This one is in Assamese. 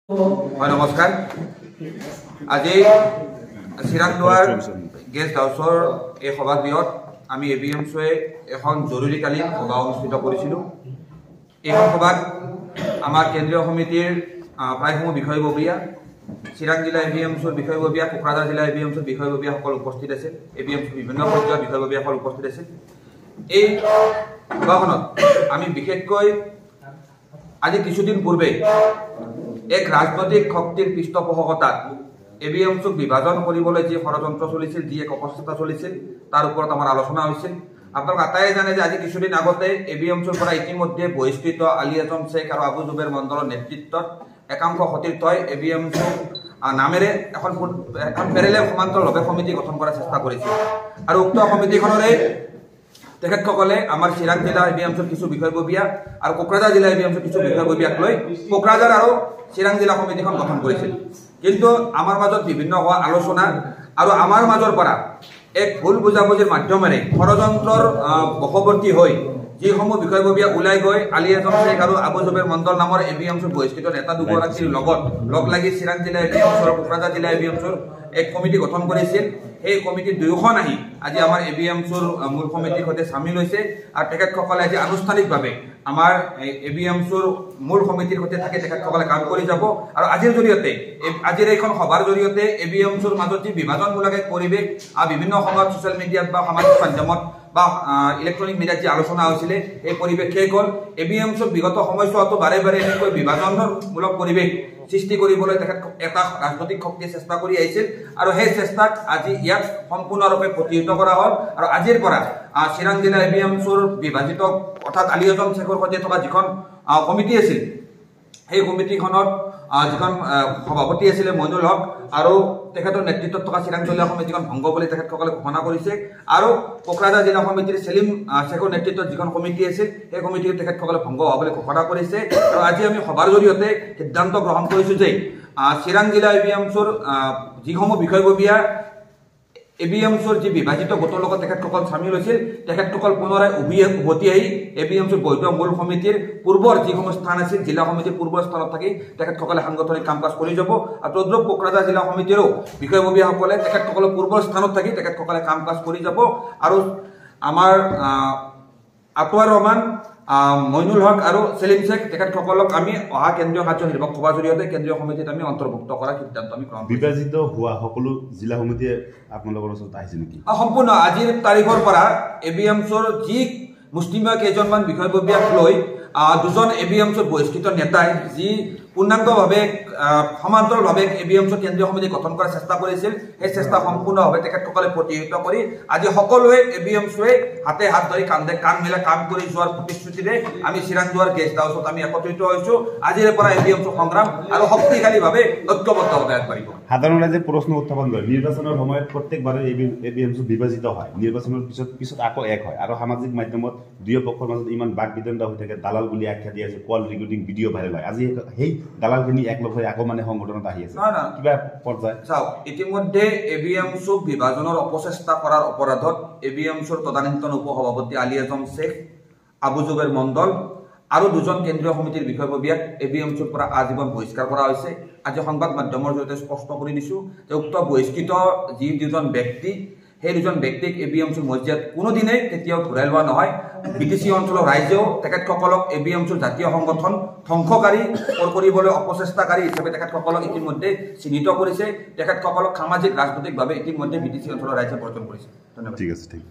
হয় নমস্কাৰ। আজি চিৰাংদুৱাৰ গেষ্ট হাউচৰ এই সভাগৃহত আমি এবিএমছয়ে এখন জৰুৰীকালীন সভা অনুষ্ঠিত কৰিছিলোঁ। এইখন সভাত আমাৰ কেন্দ্ৰীয় সমিতিৰ প্ৰায়সমূহ বিষয়ববীয়া, চিৰাং জিলা এবিএমছৰ বিষয়ববীয়া, কোকৰাঝাৰ জিলা এবিএমছৰ বিষয়ববীয়াসকল উপস্থিত আছে। এবিএমছৰ বিভিন্ন পৰ্যায়ৰ বিষয়ববীয়াসকল উপস্থিত আছে। এই সভাখনত আমি বিশেষকৈ আজি কিছুদিন পূৰ্বে এক ৰাজনৈতিক শক্তিৰ পৃষ্ঠপোষকতাত এবিএমছক বিভাজন কৰিবলৈ যি ষড়যন্ত্ৰ চলিছিল, যি এক অপচেষ্টা চলিছিল, তাৰ ওপৰত আমাৰ আলোচনা হৈছিল। আপোনালোক আটাইয়ে জানে যে আজি কিছুদিন আগতে এবিএমছৰ পৰা ইতিমধ্যে বহিষ্কৃত আলী আজম শ্বেখ আৰু আবু জুবেৰ মণ্ডলৰ নেতৃত্বত একাংশ সতীৰ্থই এবিএমছক নামেৰে এখন পেৰেলেল সমান্তৰালভাৱে সমিতি গঠন কৰাৰ চেষ্টা কৰিছিল। আৰু উক্ত সমিতিখনৰে তেখেতসকলে আমাৰ চিৰাং জিলা এবিএমছৰ কিছু বিষয়ববীয়া আৰু কোকৰাঝাৰ জিলা এবিএমছৰ কিছু বিষয়ববীয়াক লৈ কোকৰাঝাৰ আৰু চিৰাং জিলা সমিতিখন গঠন কৰিছিল। কিন্তু আমাৰ মাজত বিভিন্ন হোৱা আলোচনা আৰু আমাৰ মাজৰ পৰা এক ভুল বুজাবুজিৰ মাধ্যমেৰে ষড়যন্ত্ৰৰ বশৱৰ্তী হৈ যিসমূহ বিষয়ববীয়া ওলাই গৈ আলী আজম শ্বেখ আৰু আবু জুবেৰ মণ্ডল নামৰ এবিএমছৰ বহিষ্কৃত নেতা দুগৰাকীৰ লগত লগ লাগি চিৰাং জিলা এবিএমছৰ আৰু কোকৰাঝাৰ জিলা এবিএমছৰ এক কমিটি গঠন কৰিছিল। সেই কমিটি দুয়োখন আহি আজি আমাৰ এবিএমছৰ মূল সমিতিৰ সৈতে চামিল হৈছে আৰু তেখেতসকলে আজি আনুষ্ঠানিকভাৱে আমাৰ এবিএমছৰ মূল সমিতিৰ সৈতে থাকি তেখেতসকলে কাম কৰি যাব। আৰু আজিৰ জৰিয়তে আজিৰ এইখন সভাৰ জৰিয়তে এবিএমছৰ মাজত যি বিভাজনমূলক এক পৰিৱেশ বিভিন্ন সময়ত ছ'চিয়েল মিডিয়াত বা সামাজিক মাধ্যমত বা ইলেক্ট্ৰনিক মিডিয়াত যি আলোচনা হৈছিলে, এই পৰিৱেশ শেষ হ'ল। এবিএমছক বিগত সময়ছোৱাতো বাৰে বাৰে এনেকৈ বিভাজনমূলক পৰিৱেশ সৃষ্টি কৰিবলৈ তেখেত এটা ৰাজনৈতিক শক্তিয়ে চেষ্টা কৰি আহিছিল আৰু সেই চেষ্টাক আজি ইয়াক সম্পূৰ্ণৰূপে প্ৰতিহত কৰা হ'ল। আৰু আজিৰ পৰা চিৰাং জিলা এবিএমছৰ বিভাজিত অৰ্থাৎ আলী আজম শ্বেখৰ সৈতে থকা যিখন কমিটি আছিল, সেই কমিটিখনত যিখন সভাপতি আছিলে মইনুল হক আৰু তেখেতৰ নেতৃত্বত থকা চিৰাং জিলা সমিতিখন ভংগ বুলি তেখেতসকলে ঘোষণা কৰিছে। আৰু কোকৰাঝাৰ জিলা সমিতিৰ চেলিম শ্বেখৰ নেতৃত্বত যিখন কমিটি আছিল, সেই কমিটি তেখেতসকলে ভংগ হোৱা বুলি ঘোষণা কৰিছে। আৰু আজি আমি সভাৰ জৰিয়তে সিদ্ধান্ত গ্ৰহণ কৰিছোঁ যে চিৰাং জিলা এবিএমছৰ যিসমূহ বিষয়ববীয়া এবিএমছৰ যি বিভাজিত গোটৰ লগত তেখেতসকল চামিল হৈছিল, তেখেতসকল পুনৰাই উভতি আহি এবিএমছৰ বৈধ মূল সমিতিৰ পূৰ্বৰ যিসমূহ স্থান আছিল, জিলা সমিতিৰ পূৰ্বৰ স্থানত থাকি তেখেতসকলে সাংগঠনিক কাম কাজ কৰি যাব। আৰু তদ্ৰুপ কোকৰাঝাৰ জিলা সমিতিৰো বিষয়ববীয়াসকলে তেখেতসকলৰ পূৰ্বৰ স্থানত থাকি তেখেতসকলে কাম কাজ কৰি যাব। আৰু আমাৰ আতৱাৰ ৰহমান, মইনুল হক আৰু চেলিম শ্বেখ তেখেতসকলক আমি অহা কেন্দ্ৰীয় কাৰ্যনিৰ্বাহক সভাৰ জৰিয়তে কেন্দ্ৰীয় সমিতিত আমি অন্তৰ্ভুক্ত কৰাৰ সিদ্ধান্ত আমি গ্ৰহণ কৰিছোঁ। বিভাজিত হোৱা সকলো জিলা সমিতিয়ে আপোনালোকৰ ওচৰত আহিছে নেকি? সম্পূৰ্ণ আজিৰ তাৰিখৰ পৰা এবিএমছৰ যি মুষ্টিমেয় কেইজনমান বিষয়ববীয়াক লৈ দুজন এবিএমছৰ বহিষ্কৃত নেতাই যি পূৰ্ণাংগভাৱে সমান্তৰালভাৱে এবিএমছৰ কেন্দ্ৰীয় সমিতি গঠন কৰাৰ চেষ্টা কৰিছিল, সেই চেষ্টা সম্পূৰ্ণভাৱে তেখেতসকলে প্ৰতিহত কৰি আজি সকলোৱে এবিএমছয়ে হাতে হাত ধৰি কান্ধে কাণ মিলাই কাম কৰি যোৱাৰ প্ৰতিশ্ৰুতিৰে আমি চিৰাংদুৱাৰ গেষ্ট হাউচত আমি একত্ৰিত হৈছোঁ। আজিৰে পৰা এবিএমছৰ সংগ্ৰাম আৰু শক্তিশালীভাৱে ঐক্যবদ্ধভাৱে আগবাঢ়িব। সাধাৰণতে যে প্ৰশ্ন উত্থাপন কৰে, নিৰ্বাচনৰ সময়ত প্ৰত্যেকবাৰে এবিএমছ বিভাজিত হয়, নিৰ্বাচনৰ পিছত আকৌ এক হয়, আৰু সামাজিক মাধ্যমত দুয়ো পক্ষৰ মাজত ইমান বাক বিতণ্ডা হৈ থাকে, দালাল বুলি আখ্যা দিয়া আছে, কল ৰেকৰ্ডিং ভিডিঅ' ভাইৰেল হয়। আজি সেই দালালখিনি একলগ হৈ আকৌ সংগঠনত আহি আছে, কিবা পৰ্যায় চাওক। ইতিমধ্যে এবিএমছক বিভাজনৰ অপচেষ্টা কৰাৰ অপৰাধত এবিএমছৰ তদানীন্তন উপসভাপতি আলী আজম শ্বেখ, আবু জুবেৰ মণ্ডল আৰু দুজন কেন্দ্ৰীয় সমিতিৰ বিষয়ববীয়াক এবিএমছৰ পৰা আজীৱন বহিষ্কাৰ কৰা হৈছে। আজি সংবাদ মাধ্যমৰ জৰিয়তে স্পষ্ট কৰি দিছোঁ যে উক্ত বহিষ্কৃত যি দুজন ব্যক্তি, সেই দুজন ব্যক্তিক এবিএমছৰ মজিয়াত কোনোদিনে কেতিয়াও ঘূৰাই লোৱা নহয়। বিটিচি অঞ্চলৰ ৰাইজেও তেখেতসকলক এবিএমছৰ জাতীয় সংগঠন ধ্বংসকাৰী কৰিবলৈ অপচেষ্টাকাৰী হিচাপে তেখেতসকলক ইতিমধ্যে চিহ্নিত কৰিছে। তেখেতসকলক সামাজিক ৰাজনৈতিকভাৱে ইতিমধ্যে বিটিচি অঞ্চলৰ ৰাইজে বৰ্জন কৰিছে। ধন্যবাদ। ঠিক আছে, ঠিক।